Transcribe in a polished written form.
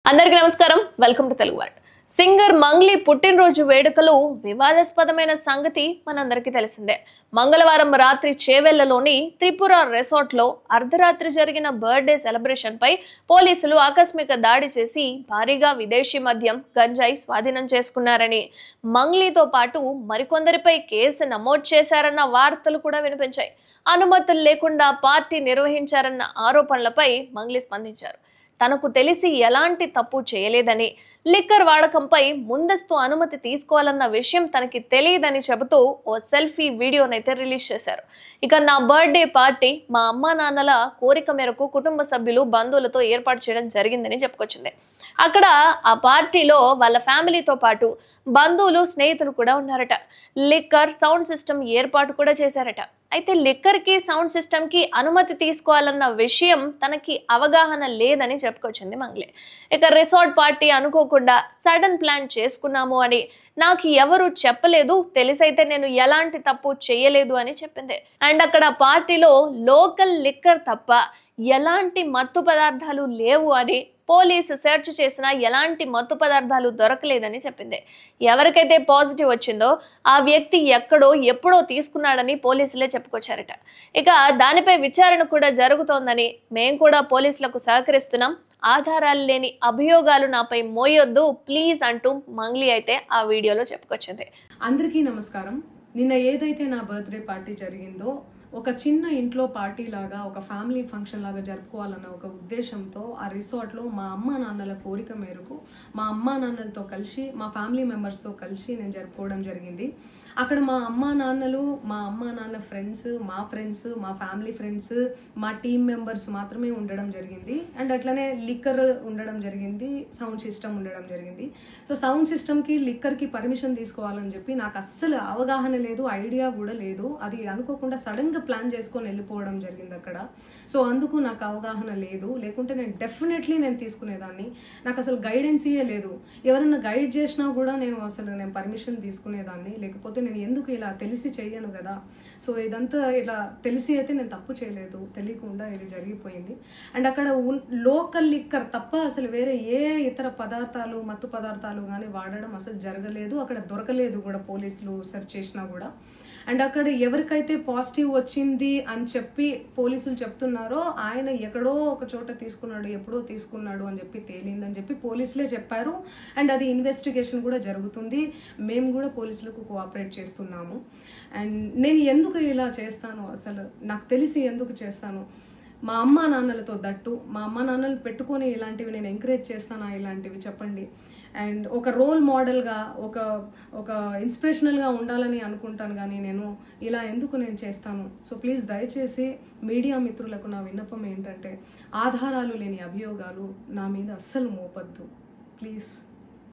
అందరికీ నమస్కారం. Welcome to Telugu word. Singer Mangli పుట్టినరోజు వేడుకలు వివాదాస్పదమైన సంగతి మనందరికీ తెలిసిందే. మంగళవారం రాత్రి చేవెళ్లలోని త్రిపుర రిసార్ట్ లో అర్ధరాత్రి జరిగిన బర్త్డే సెలబ్రేషన్ పై పోలీసులు ఆకస్మిక దాడి చేసి భారీగా విదేశీ మద్యం గంజాయి స్వాధీనం చేసుకున్నారని, మంగ్లీతో పాటు మరికొందరిపై కేసు నమోదు చేశారన్న వార్తలు కూడా వినిపించాయి. అనుమతులు లేకుండా పార్టీ నిర్వహించారన్న ఆరోపణలపై మంగ్లీ స్పందించారు. తనకు తెలిసి ఎలాంటి తప్పు చేయలేదని, లిక్కర్ వాడకంపై ముందస్తు అనుమతి తీసుకోవాలన్న విషయం తనకి తెలియదని చెబుతూ ఓ సెల్ఫీ వీడియోనైతే రిలీజ్ చేశారు. ఇక నా బర్త్డే పార్టీ మా అమ్మా నాన్నల కోరిక మేరకు కుటుంబ సభ్యులు బంధువులతో ఏర్పాటు చేయడం జరిగిందని చెప్పుకొచ్చింది. అక్కడ ఆ పార్టీలో వాళ్ళ ఫ్యామిలీతో పాటు బంధువులు స్నేహితులు కూడా ఉన్నారట. లిక్కర్ సౌండ్ సిస్టమ్ ఏర్పాటు కూడా చేశారట. అయితే లిక్కర్ కి సౌండ్ సిస్టమ్ కి అనుమతి తీసుకోవాలన్న విషయం తనకి అవగాహన లేదని చెప్పుకొచ్చింది మంగ్లీ. ఇక రిసార్ట్ పార్టీ అనుకోకుండా సడన్ ప్లాన్ చేసుకున్నాము అని, నాకు ఎవరు చెప్పలేదు, తెలిసైతే నేను ఎలాంటి తప్పు చేయలేదు అని చెప్పింది. అండ్ అక్కడ పార్టీలో లోకల్ లిక్కర్ తప్ప ఎలాంటి మత్తు పదార్థాలు లేవు అని, పోలీసు సెర్చ్ చేసినా ఎలాంటి మత్తు పదార్థాలు దొరకలేదని చెప్పింది. ఎవరికైతే పాజిటివ్ వచ్చిందో ఆ వ్యక్తి ఎక్కడో ఎప్పుడో తీసుకున్నాడని పోలీసులే చెప్పుకొచ్చారట. ఇక దానిపై విచారణ కూడా జరుగుతోందని, మేం కూడా పోలీసులకు సహకరిస్తున్నాం, ఆధారాలు లేని అభియోగాలు నాపై మోయొద్దు ప్లీజ్ అంటూ మంగ్లీ అయితే ఆ వీడియోలో చెప్పుకొచ్చింది. అందరికీ నమస్కారం. నిన్న ఏదైతే నా బర్త్డే పార్టీ జరిగిందో ఒక చిన్న ఇంట్లో పార్టీ లాగా, ఒక ఫ్యామిలీ ఫంక్షన్ లాగా జరుపుకోవాలన్న ఒక ఉద్దేశంతో ఆ రిసార్ట్లో మా అమ్మా నాన్నల కోరిక మేరకు మా అమ్మా నాన్నలతో కలిసి, మా ఫ్యామిలీ మెంబర్స్తో కలిసి నేను జరుపుకోవడం జరిగింది. అక్కడ మా అమ్మా నాన్నలు, మా అమ్మా నాన్న ఫ్రెండ్స్, మా ఫ్యామిలీ ఫ్రెండ్స్, మా టీమ్ మెంబర్స్ మాత్రమే ఉండడం జరిగింది. అండ్ అట్లనే లిక్కర్ ఉండడం జరిగింది, సౌండ్ సిస్టమ్ ఉండడం జరిగింది. సో సౌండ్ సిస్టమ్కి, లిక్కర్కి పర్మిషన్ తీసుకోవాలని చెప్పి నాకు అస్సలు అవగాహన లేదు, ఐడియా కూడా లేదు. అది అనుకోకుండా సడన్గా ప్లాన్ చేసుకొని వెళ్ళిపోవడం జరిగింది అక్కడ. సో అందుకు నాకు అవగాహన లేదు, లేకుంటే నేను డెఫినెట్లీ తీసుకునేదాన్ని. నాకు అసలు గైడెన్సీయే లేదు. ఎవరైనా గైడ్ చేసినా కూడా నేను పర్మిషన్ తీసుకునేదాన్ని, లేకపోతే నేను ఎందుకు ఇలా తెలిసి చెయ్యను కదా. సో ఇదంతా ఇలా తెలిసి అయితే నేను తప్పు చేయలేదు, తెలియకుండా ఇది జరిగిపోయింది. అండ్ అక్కడ లోకల్ లిక్కర్ తప్ప అసలు వేరే ఏ ఇతర పదార్థాలు, మత్తు పదార్థాలు కానీ వాడడం అసలు జరగలేదు. అక్కడ దొరకలేదు కూడా, పోలీసులు సెర్చ్ చేసినా కూడా. అండ్ అక్కడ ఎవరికైతే పాజిటివ్ వచ్చింది అని చెప్పి పోలీసులు చెప్తున్నారో ఆయన ఎక్కడో ఒక చోట తీసుకున్నాడు, ఎప్పుడో తీసుకున్నాడు అని చెప్పి తేలిందని చెప్పి పోలీసులే చెప్పారు. అండ్ అది ఇన్వెస్టిగేషన్ కూడా జరుగుతుంది. మేము కూడా పోలీసులకు కోఆపరేట్ చేస్తున్నాము. అండ్ నేను ఎందుకు ఇలా చేస్తాను, అసలు నాకు తెలిసి ఎందుకు చేస్తాను, మా అమ్మా నాన్నలతో దట్టు, మా అమ్మా నాన్నలు పెట్టుకొని ఇలాంటివి నేను ఎంకరేజ్ చేస్తానా, ఇలాంటివి చెప్పండి. అండ్ ఒక రోల్ మోడల్గా, ఒక ఇన్స్పిరేషనల్గా ఉండాలని అనుకుంటాను, కానీ నేను ఇలా ఎందుకు చేస్తాను. సో ప్లీజ్ దయచేసి మీడియా మిత్రులకు నా విన్నపం ఏంటంటే, ఆధారాలు లేని అభియోగాలు నా మీద అస్సలు మోపద్దు ప్లీజ్.